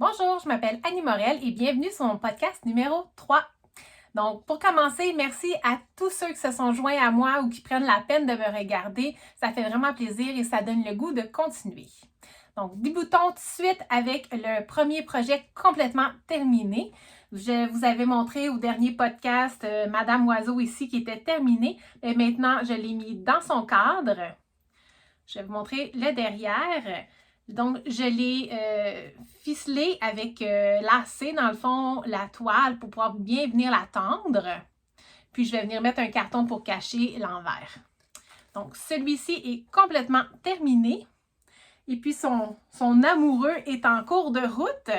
Bonjour, je m'appelle Annie Morel et bienvenue sur mon podcast numéro 3. Donc, pour commencer, merci à tous ceux qui se sont joints à moi ou qui prennent la peine de me regarder. Ça fait vraiment plaisir et ça donne le goût de continuer. Donc, débutons tout de suite avec le premier projet complètement terminé. Je vous avais montré au dernier podcast Madame Oiseau ici qui était terminée. Et maintenant, je l'ai mis dans son cadre. Je vais vous montrer le derrière. Donc, je l'ai ficelé avec lacé, dans le fond, la toile pour pouvoir bien venir la tendre. Puis, je vais venir mettre un carton pour cacher l'envers. Donc, celui-ci est complètement terminé. Et puis, son amoureux est en cours de route.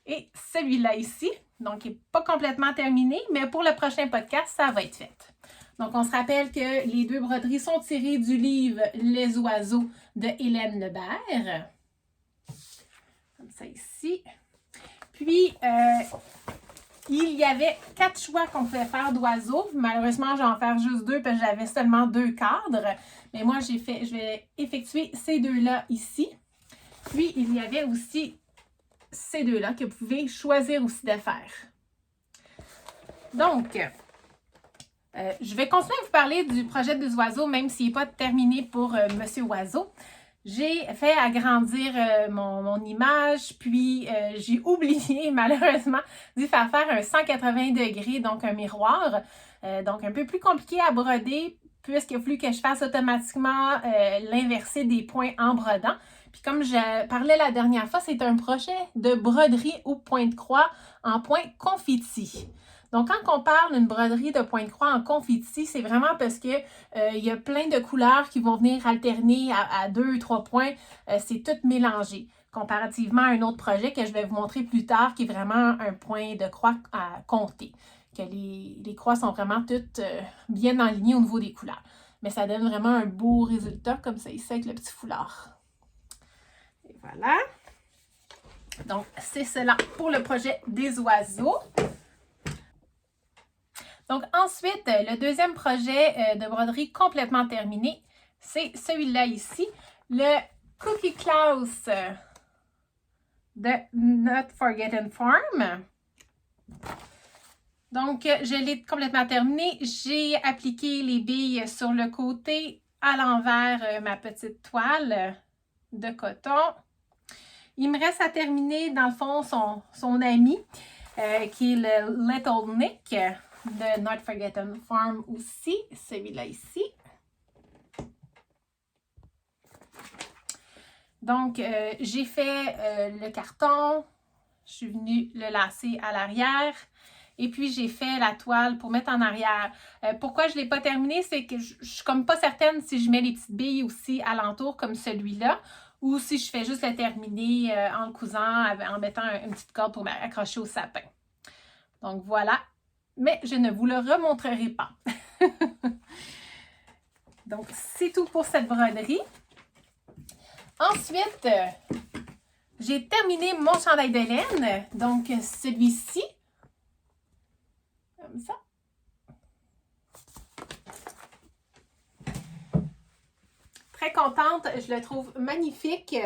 Et celui-là ici, donc, il n'est pas complètement terminé, mais pour le prochain podcast, ça va être fait. Donc, on se rappelle que les deux broderies sont tirées du livre Les oiseaux de Hélène Lebert. Comme ça ici. Puis, il y avait 4 choix qu'on pouvait faire d'oiseaux. Malheureusement, je vais en faire juste 2 parce que j'avais seulement 2 cadres. Mais moi, je vais effectuer ces 2-là ici. Puis, il y avait aussi ces 2-là que vous pouvez choisir aussi de faire. Donc, je vais continuer à vous parler du projet des oiseaux, même s'il n'est pas terminé pour Monsieur Oiseau. J'ai fait agrandir mon image, puis j'ai oublié malheureusement d'y faire un 180 degrés, donc un miroir. Donc un peu plus compliqué à broder, puisqu'il a fallu que je fasse automatiquement l'inversé des points en brodant. Puis comme je parlais la dernière fois, c'est un projet de broderie au point de croix en point confetti. Donc, quand on parle d'une broderie de point de croix en confetti, c'est vraiment parce que il y a plein de couleurs qui vont venir alterner à 2 ou 3 points. C'est tout mélangé. Comparativement à un autre projet que je vais vous montrer plus tard, qui est vraiment un point de croix à compter. Que les croix sont vraiment toutes bien alignées au niveau des couleurs. Mais ça donne vraiment un beau résultat, comme ça ici avec le petit foulard. Et voilà. Donc, c'est cela pour le projet des oiseaux. Donc ensuite, le deuxième projet de broderie complètement terminé, c'est celui-là ici, le Cookie Klaus de Not Forgotten Farm. Donc, je l'ai complètement terminé. J'ai appliqué les billes sur le côté, à l'envers, ma petite toile de coton. Il me reste à terminer, dans le fond, son ami, qui est le Little Nick de Not Forgotten Farm aussi, celui-là ici. Donc, j'ai fait le carton, je suis venue le lacer à l'arrière et puis j'ai fait la toile pour mettre en arrière. Pourquoi je ne l'ai pas terminé, c'est que je ne suis comme pas certaine si je mets les petites billes aussi alentour comme celui-là ou si je fais juste le terminer en le cousant, en mettant une petite corde pour m'accrocher au sapin. Donc, voilà. Mais je ne vous le remontrerai pas. Donc, c'est tout pour cette broderie. Ensuite, j'ai terminé mon chandail de laine. Donc, celui-ci. Comme ça. Très contente. Je le trouve magnifique.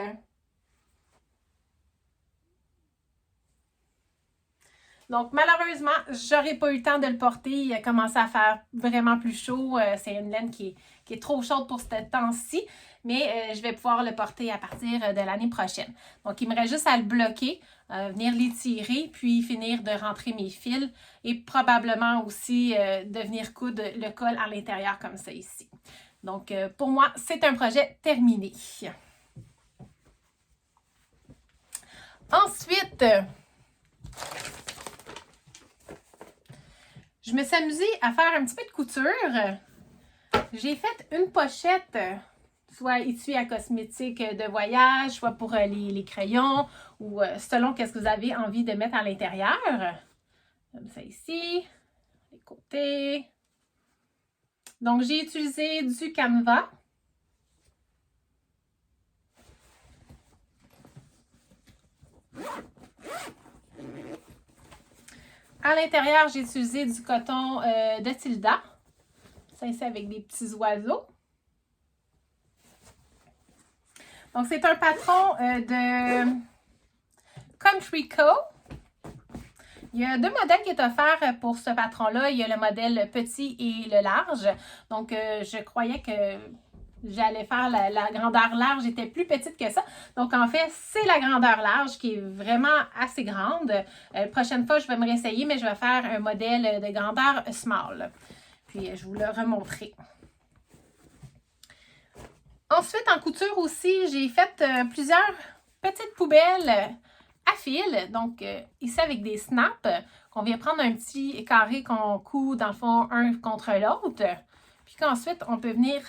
Donc, malheureusement, j'aurais pas eu le temps de le porter. Il a commencé à faire vraiment plus chaud. C'est une laine qui est trop chaude pour ce temps-ci. Mais je vais pouvoir le porter à partir de l'année prochaine. Donc, il me reste juste à le bloquer, venir l'étirer, puis finir de rentrer mes fils et probablement aussi de venir coudre le col à l'intérieur comme ça ici. Donc, pour moi, c'est un projet terminé. Ensuite, je me suis amusée à faire un petit peu de couture. J'ai fait une pochette, soit étui à cosmétiques de voyage, soit pour les crayons, ou selon qu'est-ce que vous avez envie de mettre à l'intérieur. Comme ça ici, les côtés. Donc, j'ai utilisé du Canva. À l'intérieur, j'ai utilisé du coton de Tilda. Ça ici avec des petits oiseaux. Donc, c'est un patron de Country Co. Il y a 2 modèles qui est offert pour ce patron-là. Il y a le modèle petit et le large. Donc, je croyais que j'allais faire la grandeur large, était plus petite que ça. Donc, en fait, c'est la grandeur large qui est vraiment assez grande. Prochaine fois, je vais me réessayer, mais je vais faire un modèle de grandeur small. Puis, je vous le remontrerai. Ensuite, en couture aussi, j'ai fait plusieurs petites poubelles à fil. Donc, ici, avec des snaps, qu'on vient prendre un petit carré qu'on coud, dans le fond, un contre l'autre. Puis qu'ensuite, on peut venir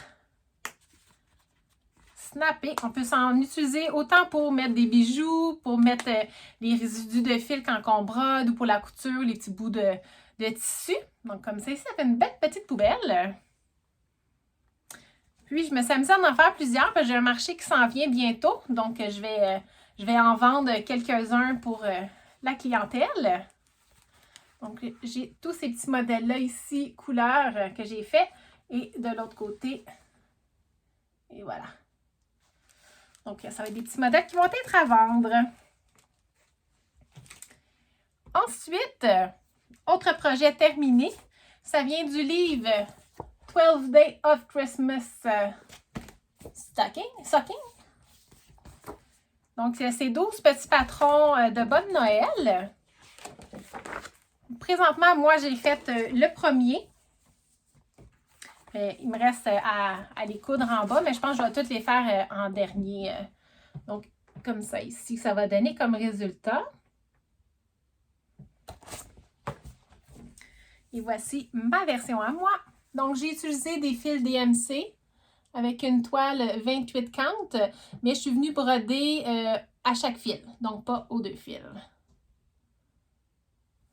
snapper. On peut s'en utiliser autant pour mettre des bijoux, pour mettre les résidus de fil quand on brode ou pour la couture, les petits bouts de tissu. Donc, comme ça, ici, ça fait une belle petite poubelle. Puis, je me suis amusée à en faire plusieurs parce que j'ai un marché qui s'en vient bientôt. Donc, je vais en vendre quelques-uns pour la clientèle. Donc, j'ai tous ces petits modèles-là ici, couleurs que j'ai fait. Et de l'autre côté, et voilà. Donc, ça va être des petits modèles qui vont être à vendre. Ensuite, autre projet terminé. Ça vient du livre 12 Days of Christmas Stocking. Donc, c'est 12 petits patrons de bonne Noël. Présentement, moi, j'ai fait le premier. Il me reste à les coudre en bas, mais je pense que je vais toutes les faire en dernier. Donc, comme ça ici, ça va donner comme résultat. Et voici ma version à moi. Donc, j'ai utilisé des fils DMC avec une toile 28 count, mais je suis venue broder à chaque fil, donc pas aux 2 fils.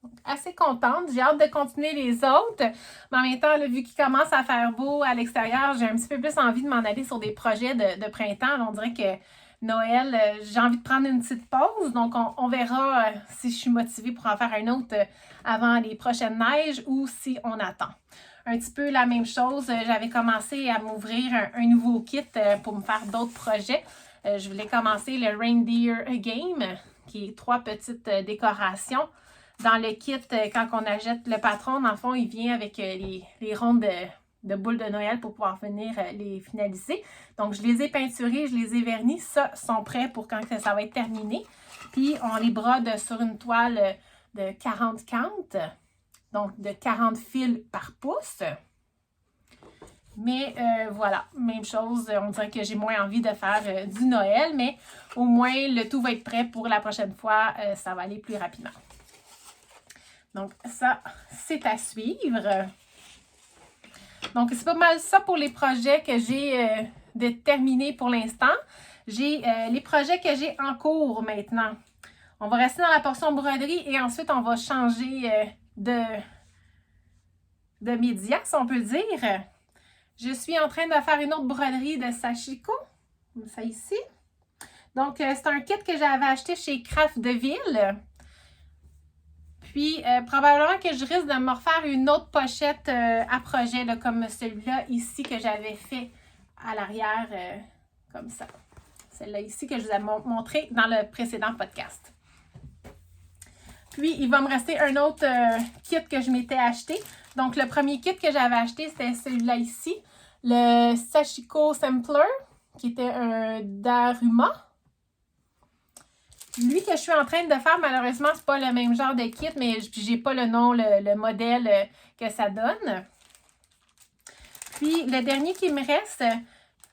Donc, assez contente. J'ai hâte de continuer les autres. Mais en même temps, là, vu qu'il commence à faire beau à l'extérieur, j'ai un petit peu plus envie de m'en aller sur des projets de printemps. On dirait que Noël, j'ai envie de prendre une petite pause. Donc, on verra si je suis motivée pour en faire un autre avant les prochaines neiges ou si on attend. Un petit peu la même chose. J'avais commencé à m'ouvrir un nouveau kit pour me faire d'autres projets. Je voulais commencer le Reindeer Game, qui est 3 petites décorations. Dans le kit, quand on achète le patron, dans le fond, il vient avec les rondes de boules de Noël pour pouvoir venir les finaliser. Donc, je les ai peinturés, je les ai vernis. Ça, sont prêts pour quand ça va être terminé. Puis, on les brode sur une toile de 40 count. Donc, de 40 fils par pouce. Mais voilà, même chose. On dirait que j'ai moins envie de faire du Noël. Mais au moins, le tout va être prêt pour la prochaine fois. Ça va aller plus rapidement. Donc, ça, c'est à suivre. Donc, c'est pas mal ça pour les projets que j'ai de terminer pour l'instant. J'ai les projets que j'ai en cours maintenant. On va rester dans la portion broderie et ensuite, on va changer de média, si on peut dire. Je suis en train de faire une autre broderie de Sashiko. Comme ça ici. Donc, c'est un kit que j'avais acheté chez Craft de Ville. Puis, probablement que je risque de me refaire une autre pochette à projet, là, comme celui-là ici que j'avais fait à l'arrière, comme ça. Celle-là ici que je vous ai montré dans le précédent podcast. Puis, il va me rester un autre kit que je m'étais acheté. Donc, le premier kit que j'avais acheté, c'était celui-là ici. Le Sashiko Sampler, qui était un Daruma. Lui que je suis en train de faire, malheureusement, c'est pas le même genre de kit, mais j'ai pas le nom, le modèle que ça donne. Puis, le dernier qui me reste,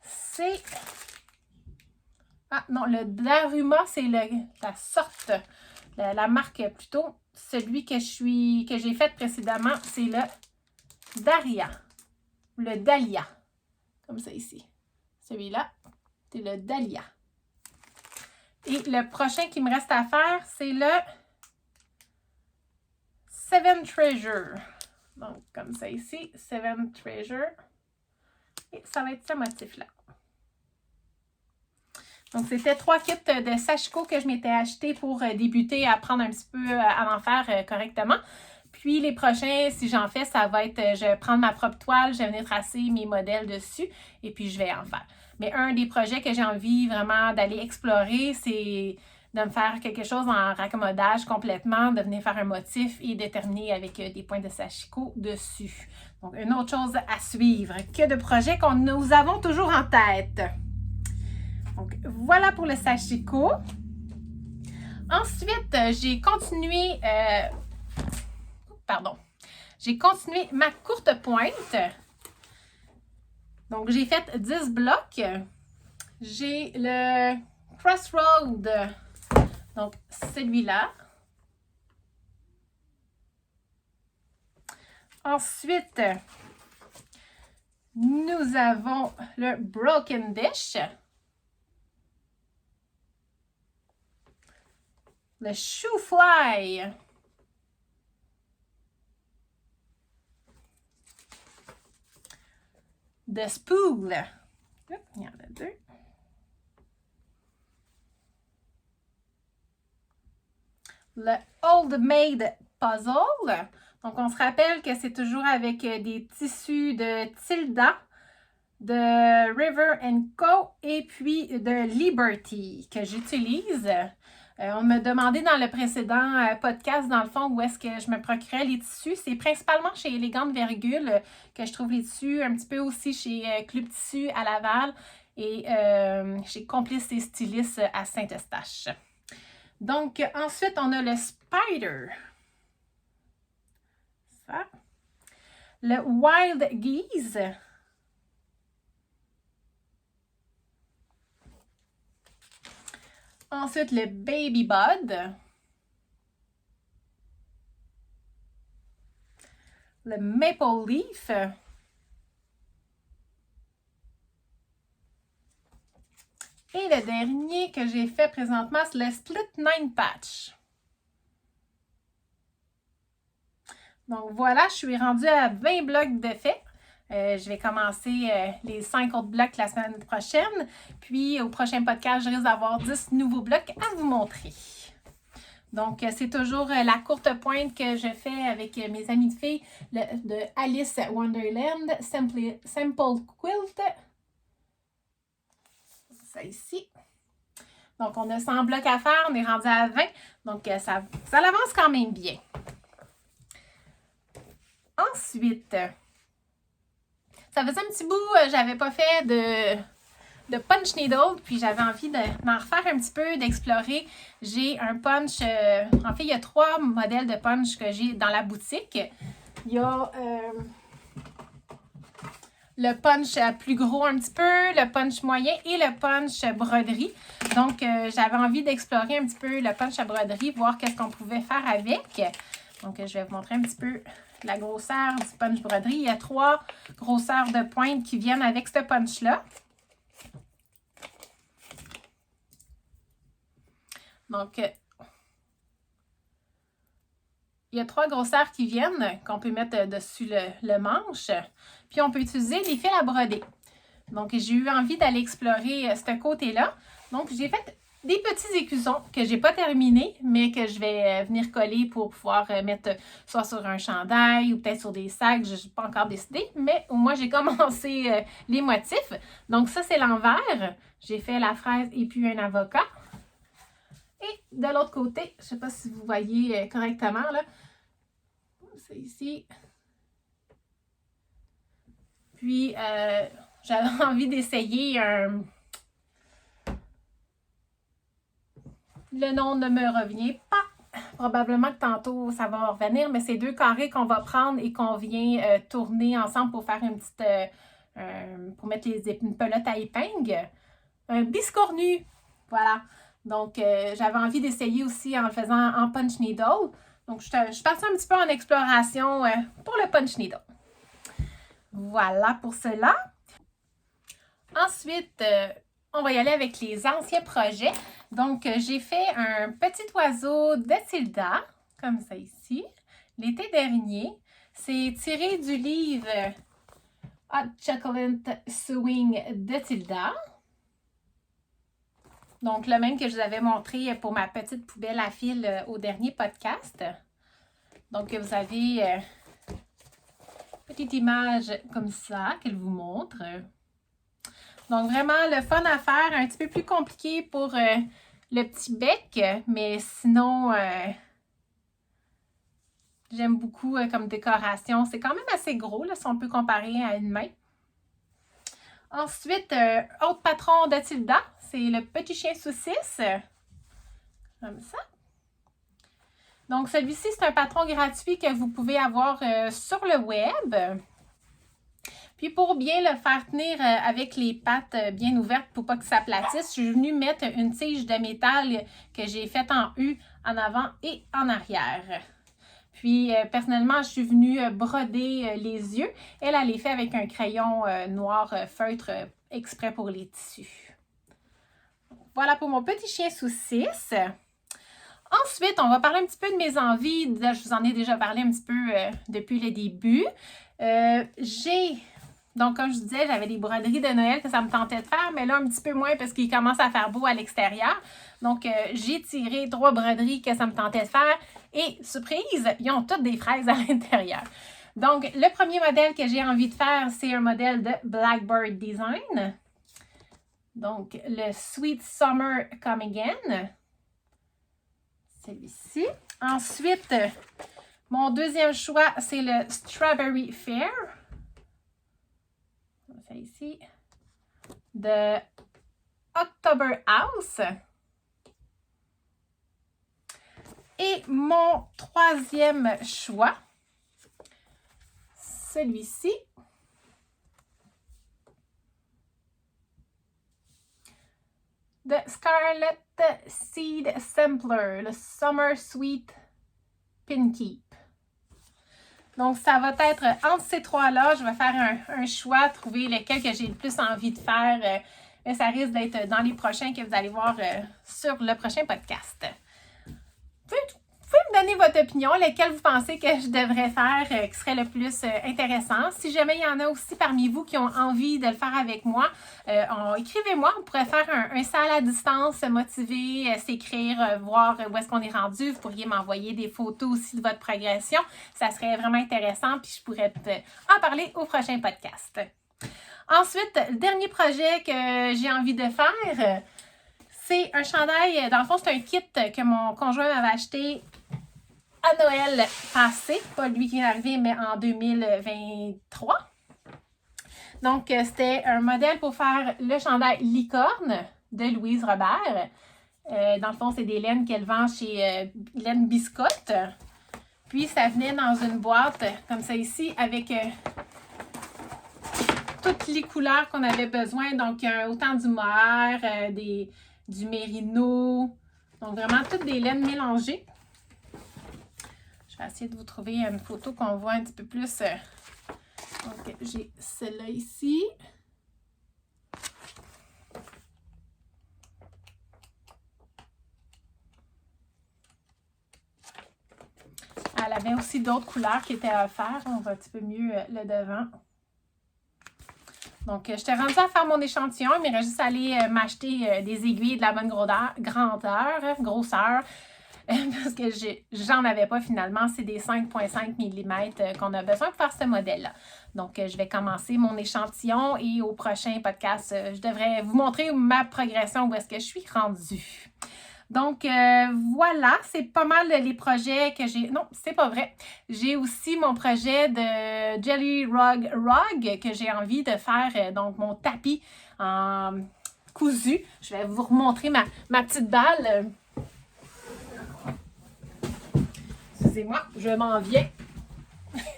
c'est... Ah non, le Daruma, c'est la sorte, la marque plutôt. Celui que j'ai fait précédemment, c'est le Daria. Le Dahlia. Comme ça ici. Celui-là, c'est le Dahlia. Et le prochain qui me reste à faire, c'est le Seven Treasure. Donc, comme ça ici, Seven Treasure. Et ça va être ce motif-là. Donc, c'était 3 kits de Sashiko que je m'étais acheté pour débuter à apprendre un petit peu à en faire correctement. Puis, les prochains, si j'en fais, ça va être, je vais prendre ma propre toile, je vais venir tracer mes modèles dessus et puis je vais en faire. Mais un des projets que j'ai envie vraiment d'aller explorer, c'est de me faire quelque chose en raccommodage complètement, de venir faire un motif et de terminer avec des points de sashiko dessus. Donc, une autre chose à suivre. Que de projets que nous avons toujours en tête. Donc, voilà pour le sashiko. Ensuite, j'ai continué ma courte pointe. Donc, j'ai fait 10 blocs. J'ai le Crossroad, donc celui-là. Ensuite, nous avons le Broken Dish, le Shoe Fly, The Spool. Il y en a deux. Le Old Maid Puzzle. Donc, on se rappelle que c'est toujours avec des tissus de Tilda, de River & Co. et puis de Liberty que j'utilise. On m'a demandé dans le précédent podcast, dans le fond, où est-ce que je me procurais les tissus. C'est principalement chez Élégante Virgule que je trouve les tissus, un petit peu aussi chez Club Tissu à Laval et chez Complice et Styliste à Saint-Eustache. Donc, ensuite, on a le Spider. Ça. Le Wild Geese. Ensuite, le Baby Bud. Le Maple Leaf. Et le dernier que j'ai fait présentement, c'est le Split 9 Patch. Donc voilà, je suis rendue à 20 blocs de fait. Je vais commencer les 5 autres blocs la semaine prochaine. Puis au prochain podcast, je risque d'avoir 10 nouveaux blocs à vous montrer. Donc, c'est toujours la courte pointe que je fais avec mes amis de filles de Alice Wonderland Simple Quilt. Ça ici. Donc, on a 100 blocs à faire. On est rendu à 20. Donc, ça avance quand même bien. Ensuite, ça faisait un petit bout, j'avais pas fait de punch needle, puis j'avais envie de m'en refaire un petit peu, d'explorer. J'ai un punch, en fait, il y a 3 modèles de punch que j'ai dans la boutique. Il y a le punch plus gros un petit peu, le punch moyen et le punch broderie. Donc, j'avais envie d'explorer un petit peu le punch à broderie, voir qu'est-ce qu'on pouvait faire avec. Donc, je vais vous montrer un petit peu la grosseur du punch broderie. Il y a 3 grosseurs de pointe qui viennent avec ce punch-là. Donc, il y a 3 grosseurs qui viennent, qu'on peut mettre dessus le manche. Puis, on peut utiliser des fils à broder. Donc, j'ai eu envie d'aller explorer ce côté-là. Donc, j'ai fait des petits écusons que je n'ai pas terminés, mais que je vais venir coller pour pouvoir mettre soit sur un chandail ou peut-être sur des sacs. Je n'ai pas encore décidé, mais au moins, j'ai commencé les motifs. Donc, ça, c'est l'envers. J'ai fait la fraise et puis un avocat. Et de l'autre côté, je ne sais pas si vous voyez correctement, là. C'est ici. Puis, j'avais envie d'essayer un... Le nom ne me revient pas. Probablement que tantôt, ça va revenir, mais c'est 2 carrés qu'on va prendre et qu'on vient tourner ensemble pour faire une petite... pour mettre une pelote à épingle. Un biscornu. Voilà. Donc, j'avais envie d'essayer aussi en le faisant en punch needle. Donc, je suis partie un petit peu en exploration pour le punch needle. Voilà pour cela. Ensuite, on va y aller avec les anciens projets. Donc, j'ai fait un petit oiseau de Tilda, comme ça ici, l'été dernier. C'est tiré du livre Hot Chocolate Sewing de Tilda. Donc, le même que je vous avais montré pour ma petite poubelle à fil au dernier podcast. Donc, vous avez une petite image comme ça qu'elle vous montre. Donc, vraiment, le fun à faire, un petit peu plus compliqué pour le petit bec, mais sinon, j'aime beaucoup comme décoration. C'est quand même assez gros, là, si on peut comparer à une main. Ensuite, autre patron de Tilda, c'est le petit chien saucisse. Comme ça. Donc, celui-ci, c'est un patron gratuit que vous pouvez avoir sur le web. Puis, pour bien le faire tenir avec les pattes bien ouvertes pour pas que ça platisse, je suis venue mettre une tige de métal que j'ai faite en U en avant et en arrière. Puis, personnellement, je suis venue broder les yeux. Elle les fait avec un crayon noir feutre exprès pour les tissus. Voilà pour mon petit chien saucisse. Ensuite, on va parler un petit peu de mes envies. Je vous en ai déjà parlé un petit peu depuis le début. Donc, comme je vous disais, j'avais des broderies de Noël que ça me tentait de faire, mais là, un petit peu moins parce qu'il commence à faire beau à l'extérieur. Donc, j'ai tiré 3 broderies que ça me tentait de faire. Et, surprise, ils ont toutes des fraises à l'intérieur. Donc, le premier modèle que j'ai envie de faire, c'est un modèle de Blackbird Design. Donc, le Sweet Summer Come Again. Celui-ci. Ensuite, mon deuxième choix, c'est le Strawberry Fair. Ça ici. De October House. Et mon troisième choix, celui-ci. De Scarlet Seed Sampler, le Summer Sweet Pin Keep. Donc, ça va être entre ces trois-là. Je vais faire un choix, trouver lequel que j'ai le plus envie de faire. Mais ça risque d'être dans les prochains que vous allez voir sur le prochain podcast. Vous pouvez me donner votre opinion, lesquels vous pensez que je devrais faire qui serait le plus intéressant. Si jamais il y en a aussi parmi vous qui ont envie de le faire avec moi, écrivez-moi. On pourrait faire un salle à distance, se motiver, s'écrire, voir où est-ce qu'on est rendu. Vous pourriez m'envoyer des photos aussi de votre progression. Ça serait vraiment intéressant, puis je pourrais en parler au prochain podcast. Ensuite, le dernier projet que j'ai envie de faire, c'est un chandail. Dans le fond, c'est un kit que mon conjoint m'avait acheté à Noël passé. Pas lui qui est arrivé, mais en 2023. Donc, c'était un modèle pour faire le chandail licorne de Louise Robert. Dans le fond, c'est des laines qu'elle vend chez Laine Biscotte. Puis, ça venait dans une boîte comme ça ici avec toutes les couleurs qu'on avait besoin. Donc, autant du mohair, du mérino. Donc, vraiment toutes des laines mélangées. Je vais essayer de vous trouver une photo qu'on voit un petit peu plus. Donc, j'ai celle-là ici. Elle avait aussi d'autres couleurs qui étaient à faire. On voit un petit peu mieux le devant. Donc, j'étais rendue à faire mon échantillon. Il me reste juste à aller m'acheter des aiguilles de la bonne grosseur. Parce que j'en avais pas finalement. C'est des 5,5 mm qu'on a besoin pour faire ce modèle-là. Donc, je vais commencer mon échantillon et au prochain podcast, je devrais vous montrer ma progression, où est-ce que je suis rendue. Donc, voilà, c'est pas mal les projets que j'ai... Non, c'est pas vrai. J'ai aussi mon projet de Jelly Rug que j'ai envie de faire, donc mon tapis en cousu. Je vais vous remontrer ma petite balle. Excusez-moi, je m'en viens.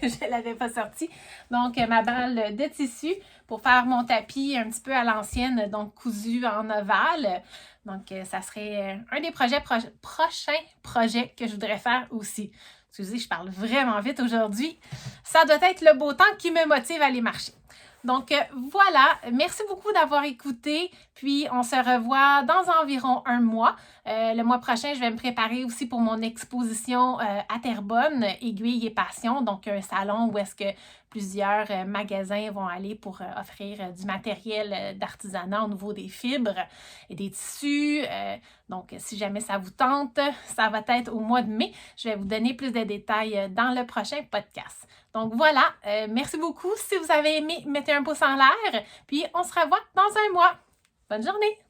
Je ne l'avais pas sortie. Donc, ma balle de tissu pour faire mon tapis un petit peu à l'ancienne, donc cousu en ovale. Donc, ça serait un des prochains projets que je voudrais faire aussi. Excusez, je parle vraiment vite aujourd'hui. Ça doit être le beau temps qui me motive à aller marcher. Donc, voilà. Merci beaucoup d'avoir écouté. Puis, on se revoit dans environ un mois. Le mois prochain, je vais me préparer aussi pour mon exposition à Terrebonne, Aiguille et Passion. Donc, un salon où est-ce que plusieurs magasins vont aller pour offrir du matériel d'artisanat au niveau des fibres et des tissus. Donc, si jamais ça vous tente, ça va être au mois de mai. Je vais vous donner plus de détails dans le prochain podcast. Donc, voilà. Merci beaucoup. Si vous avez aimé, mettez un pouce en l'air. Puis, on se revoit dans un mois. Bonne journée!